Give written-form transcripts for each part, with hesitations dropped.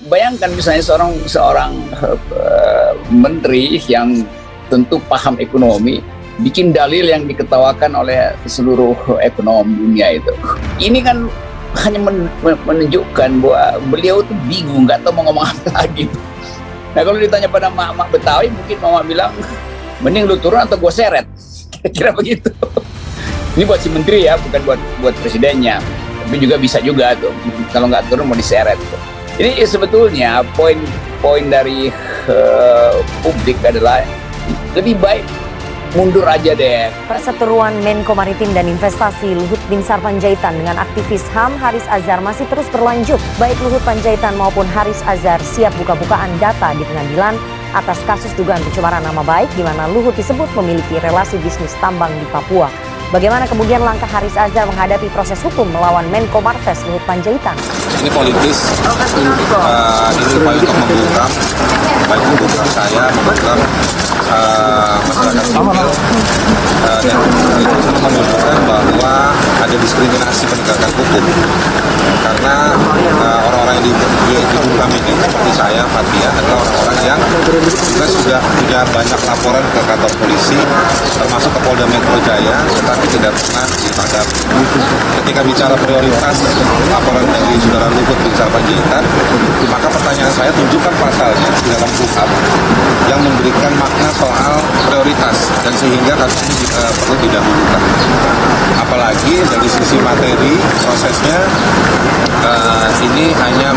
bayangkan misalnya seorang seorang menteri yang tentu paham ekonomi bikin dalil yang diketawakan oleh seluruh ekonom dunia itu. Ini kan hanya menunjukkan bahwa beliau tuh bingung, nggak tahu mau ngomong apa lagi. Nah kalau ditanya pada mak-mak Betawi, mungkin mama bilang mending lu turun atau gue seret, kira-kira begitu. Ini buat si menteri ya, bukan buat presidennya. Tapi juga bisa juga tuh, kalau nggak turun mau diseret. Jadi sebetulnya poin dari publik adalah lebih baik mundur aja deh. Perseteruan Menko Maritim dan Investasi Luhut Binsar Panjaitan dengan aktivis HAM Haris Azhar masih terus berlanjut. Baik Luhut Panjaitan maupun Haris Azhar siap buka-bukaan data di pengadilan atas kasus dugaan pencemaran nama baik di mana Luhut disebut memiliki relasi bisnis tambang di Papua. Bagaimana kemudian langkah Haris Azhar menghadapi proses hukum melawan Menko Marves Luhut Panjaitan? Ini politis, ini upaya untuk membungkam, baik membungkam saya, membungkam masyarakat sipil, dan itu menunjukkan bahwa ada diskriminasi penegakan hukum. Karena orang-orang yang dibungkam ini seperti saya, Fathia, adalah orang-orang yang juga sudah punya banyak laporan ke kantor polisi, termasuk ke Polda Metro Jaya, tetapi tidak pernah ditangkap. Ketika bicara prioritas laporan dari saudara Luhut Binsar Panjaitan, maka pertanyaan saya, tunjukkan pasalnya di dalam KUHP yang memberikan makna soal prioritas dan sehingga kasus ini perlu didahulukan. Apalagi dari sisi materi prosesnya ini hanya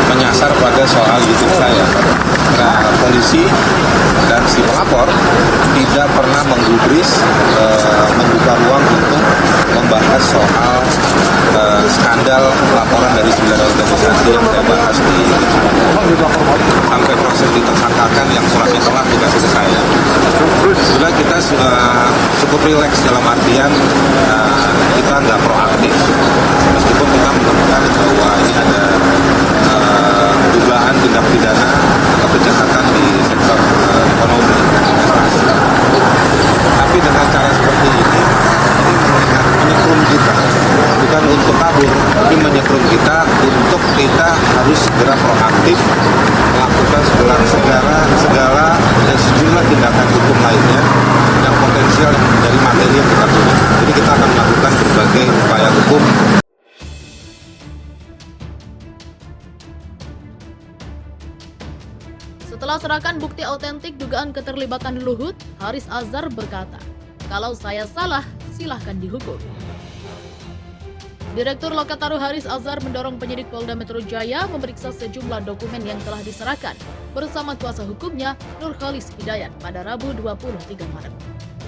menyasar pada soal YouTube saya. Nah, polisi dan si pelapor tidak pernah menggubris membuka ruang untuk membahas soal skandal laporan dari 9 organisasi yang saya bahas di sampai proses ditersangkakan yang suratnya telah dikasih ke saya. Sebenarnya kita sudah cukup rileks dalam artian kita nggak proaktif, meskipun kita menemukan bahwa ini ada dugaan tindak pidana atau kejahatan di sektor ekonomi dan investasi. Tapi dengan cara seperti ini menyetrum kita, bukan untuk kabur, tapi menyetrum kita untuk kita harus segera proaktif melakukan segala dan sejumlah tindakan hukum lainnya yang potensial dari materi yang kita punya. Jadi kita akan melakukan berbagai upaya hukum. Setelah serahkan bukti autentik dugaan keterlibatan Luhut, Haris Azhar berkata, "Kalau saya salah, silahkan dihukum." Direktur Lokataru Haris Azhar mendorong penyidik Polda Metro Jaya memeriksa sejumlah dokumen yang telah diserahkan bersama kuasa hukumnya Nurkhalis Hidayat pada Rabu 23 Maret.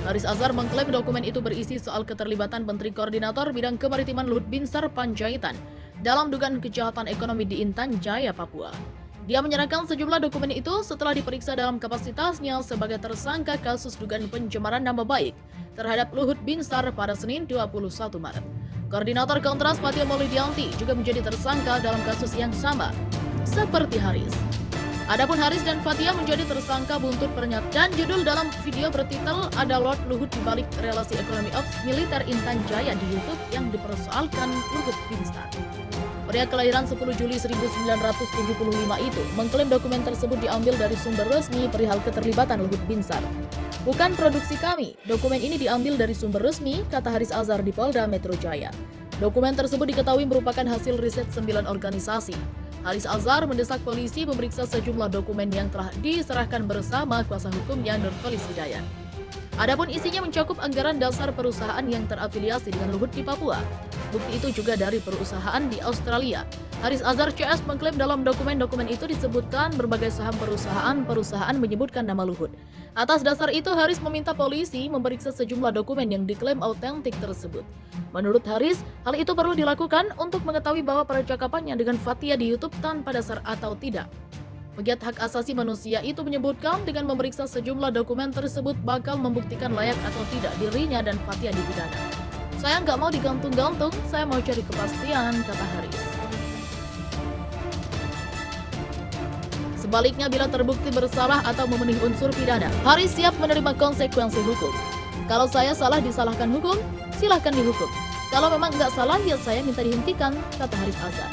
Haris Azhar mengklaim dokumen itu berisi soal keterlibatan Menteri Koordinator Bidang Kemaritiman Luhut Binsar Panjaitan dalam dugaan kejahatan ekonomi di Intan Jaya, Papua. Dia menyerahkan sejumlah dokumen itu setelah diperiksa dalam kapasitasnya sebagai tersangka kasus dugaan pencemaran nama baik terhadap Luhut Binsar pada Senin 21 Maret. Koordinator Kontras Fathia Maulidianti juga menjadi tersangka dalam kasus yang sama, seperti Haris. Adapun Haris dan Fathia menjadi tersangka buntut pernyataan dan judul dalam video bertitel "Ada Lord Luhut di balik relasi ekonomi ops militer Intan Jaya di YouTube yang dipersoalkan Luhut Binsar." Pria kelahiran 10 Juli 1975 itu mengklaim dokumen tersebut diambil dari sumber resmi perihal keterlibatan Luhut Binsar. "Bukan produksi kami, dokumen ini diambil dari sumber resmi," kata Haris Azhar di Polda Metro Jaya. Dokumen tersebut diketahui merupakan hasil riset 9 organisasi. Haris Azhar mendesak polisi memeriksa sejumlah dokumen yang telah diserahkan bersama kuasa hukumnya Nurkhalis Hidayat. Adapun isinya mencakup anggaran dasar perusahaan yang terafiliasi dengan Luhut di Papua. Bukti itu juga dari perusahaan di Australia. Haris Azhar CS mengklaim dalam dokumen-dokumen itu disebutkan berbagai saham perusahaan menyebutkan nama Luhut. Atas dasar itu, Haris meminta polisi memeriksa sejumlah dokumen yang diklaim autentik tersebut. Menurut Haris, hal itu perlu dilakukan untuk mengetahui bahwa percakapannya dengan Fathia di YouTube tanpa dasar atau tidak. Pegiat hak asasi manusia itu menyebutkan dengan memeriksa sejumlah dokumen tersebut bakal membuktikan layak atau tidak dirinya dan Fathia dipidana. "Saya nggak mau digantung-gantung, saya mau cari kepastian," kata Haris. Sebaliknya, bila terbukti bersalah atau memenuhi unsur pidana, Haris siap menerima konsekuensi hukum. "Kalau saya salah disalahkan hukum, silahkan dihukum. Kalau memang nggak salah, ya saya minta dihentikan," kata Haris Azhar.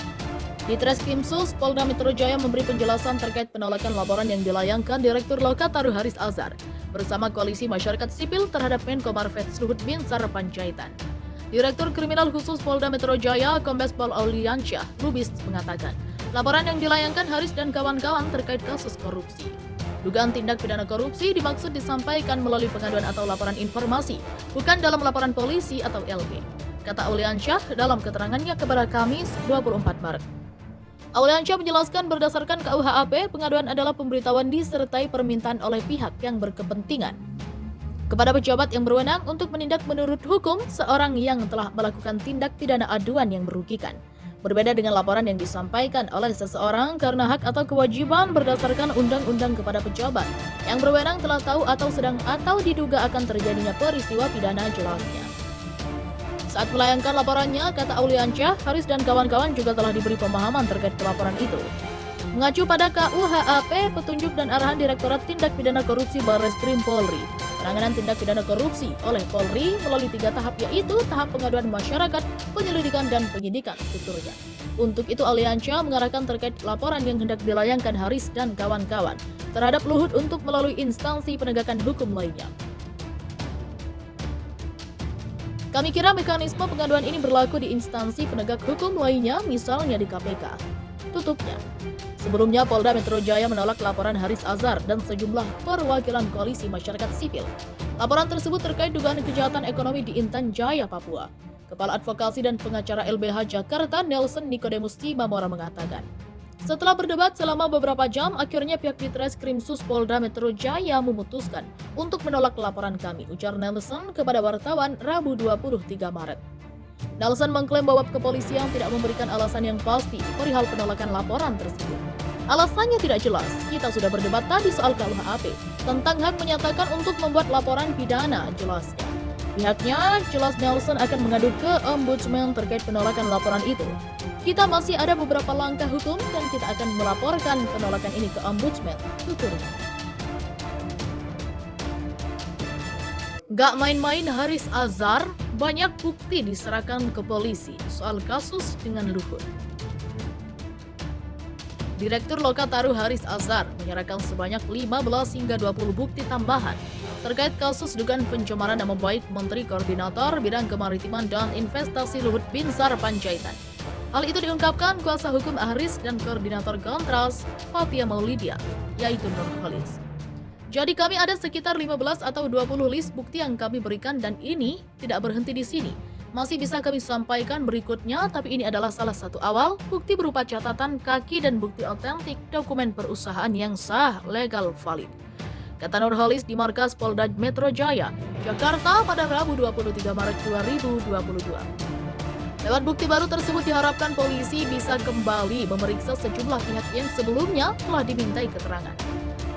Di Treskrimsus, Polda Metro Jaya memberi penjelasan terkait penolakan laporan yang dilayangkan Direktur Lokataru Haris Azhar bersama Koalisi Masyarakat Sipil terhadap Menko Marves Luhut Binsar Panjaitan. Direktur Kriminal Khusus Polda Metro Jaya, Kombes Pol Auliansyah Lubis mengatakan, laporan yang dilayangkan Haris dan kawan-kawan terkait kasus korupsi. Dugaan tindak pidana korupsi dimaksud disampaikan melalui pengaduan atau laporan informasi, bukan dalam laporan polisi atau LP, kata Auliansyah dalam keterangannya kepada Kamis 24 Maret. Auliansyah menjelaskan berdasarkan KUHP, pengaduan adalah pemberitahuan disertai permintaan oleh pihak yang berkepentingan kepada pejabat yang berwenang untuk menindak menurut hukum seorang yang telah melakukan tindak pidana aduan yang merugikan. Berbeda dengan laporan yang disampaikan oleh seseorang karena hak atau kewajiban berdasarkan undang-undang kepada pejabat yang berwenang telah tahu atau sedang atau diduga akan terjadinya peristiwa pidana jelasnya. Saat melayangkan laporannya, kata Auliansyah, Haris dan kawan-kawan juga telah diberi pemahaman terkait laporan itu. Mengacu pada KUHP, petunjuk dan arahan Direktorat Tindak Pidana Korupsi Barreskrim Polri, penanganan tindak pidana korupsi oleh Polri melalui 3 tahap, yaitu tahap pengaduan masyarakat, penyelidikan, dan penyidikan tuturnya. Untuk itu, Auliansyah mengarahkan terkait laporan yang hendak dilayangkan Haris dan kawan-kawan terhadap Luhut untuk melalui instansi penegakan hukum lainnya. Kami kira mekanisme pengaduan ini berlaku di instansi penegak hukum lainnya, misalnya di KPK. Tutupnya. Sebelumnya, Polda Metro Jaya menolak laporan Haris Azhar dan sejumlah perwakilan Koalisi Masyarakat Sipil. Laporan tersebut terkait dugaan kejahatan ekonomi di Intan Jaya, Papua. Kepala Advokasi dan Pengacara LBH Jakarta, Nelson Nicodemus Timamora mengatakan, setelah berdebat selama beberapa jam, akhirnya pihak Ditreskrimsus Polda Metro Jaya memutuskan untuk menolak laporan kami, ujar Nelson kepada wartawan Rabu 23 Maret. Nelson mengklaim bahwa kepolisian tidak memberikan alasan yang pasti perihal penolakan laporan tersebut. Alasannya tidak jelas. Kita sudah berdebat tadi soal KUHP tentang hak menyatakan untuk membuat laporan pidana, jelasnya. Pihaknya, jelas Nelson akan mengadu ke Ombudsman terkait penolakan laporan itu. Kita masih ada beberapa langkah hukum dan kita akan melaporkan penolakan ini ke Ombudsman, tuturnya. Gak main-main Haris Azhar, banyak bukti diserahkan ke polisi soal kasus dengan Luhut. Direktur Lokataru Haris Azhar menyerahkan sebanyak 15 hingga 20 bukti tambahan terkait kasus dugaan pencemaran nama baik Menteri Koordinator Bidang Kemaritiman dan Investasi Luhut Binsar Panjaitan. Hal itu diungkapkan kuasa hukum Haris dan Koordinator Kontras, Fathia Maulidia, yaitu Nurholis. Jadi kami ada sekitar 15 atau 20 list bukti yang kami berikan dan ini tidak berhenti di sini. Masih bisa kami sampaikan berikutnya, tapi ini adalah salah satu awal bukti berupa catatan kaki dan bukti otentik dokumen perusahaan yang sah, legal, valid. Kata Nurholis di markas Polda Metro Jaya, Jakarta pada Rabu 23 Maret 2022. Lewat bukti baru tersebut diharapkan polisi bisa kembali memeriksa sejumlah pihak yang sebelumnya telah dimintai keterangan.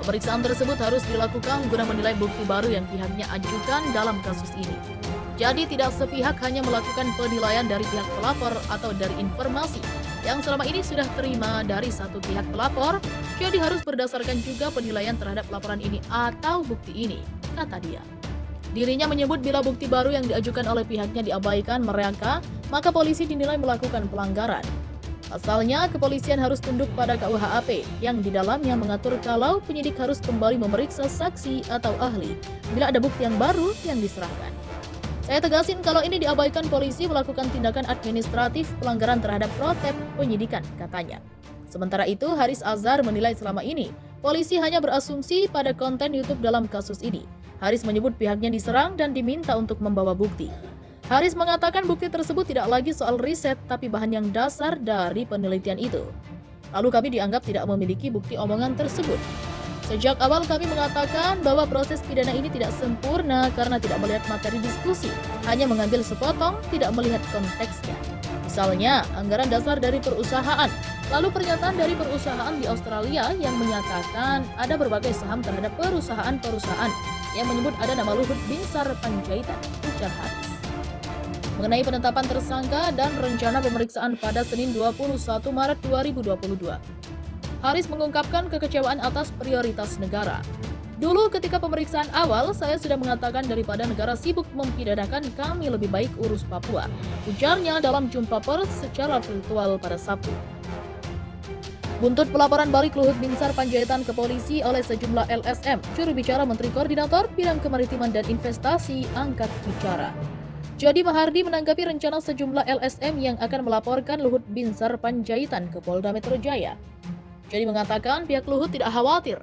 Pemeriksaan tersebut harus dilakukan guna menilai bukti baru yang pihaknya ajukan dalam kasus ini. Jadi tidak sepihak hanya melakukan penilaian dari pihak pelapor atau dari informasi yang selama ini sudah terima dari satu pihak pelapor, jadi harus berdasarkan juga penilaian terhadap laporan ini atau bukti ini, kata dia. Dirinya menyebut bila bukti baru yang diajukan oleh pihaknya diabaikan mereka, maka polisi dinilai melakukan pelanggaran. Pasalnya, kepolisian harus tunduk pada KUHP yang di dalamnya mengatur kalau penyidik harus kembali memeriksa saksi atau ahli bila ada bukti yang baru yang diserahkan. Saya tegasin kalau ini diabaikan, polisi melakukan tindakan administratif pelanggaran terhadap proses penyidikan, katanya. Sementara itu, Haris Azhar menilai selama ini polisi hanya berasumsi pada konten YouTube dalam kasus ini. Haris menyebut pihaknya diserang dan diminta untuk membawa bukti. Haris mengatakan bukti tersebut tidak lagi soal riset, tapi bahan yang dasar dari penelitian itu. Lalu kami dianggap tidak memiliki bukti omongan tersebut. Sejak awal kami mengatakan bahwa proses pidana ini tidak sempurna karena tidak melihat materi diskusi, hanya mengambil sepotong, tidak melihat konteksnya. Misalnya, anggaran dasar dari perusahaan, lalu pernyataan dari perusahaan di Australia yang menyatakan ada berbagai saham terhadap perusahaan-perusahaan yang menyebut ada nama Luhut Binsar Panjaitan, ujar Haris. Mengenai penetapan tersangka dan rencana pemeriksaan pada Senin 21 Maret 2022, Haris mengungkapkan kekecewaan atas prioritas negara. Dulu ketika pemeriksaan awal, saya sudah mengatakan daripada negara sibuk mempidanakan, kami lebih baik urus Papua, ujarnya dalam jumpa pers secara virtual pada Sabtu. Buntut pelaporan balik Luhut Binsar Panjaitan ke polisi oleh sejumlah LSM, juru bicara Menteri Koordinator Bidang Kemaritiman dan Investasi angkat bicara. Jody Mahardi menanggapi rencana sejumlah LSM yang akan melaporkan Luhut Binsar Panjaitan ke Polda Metro Jaya. Jody mengatakan pihak Luhut tidak khawatir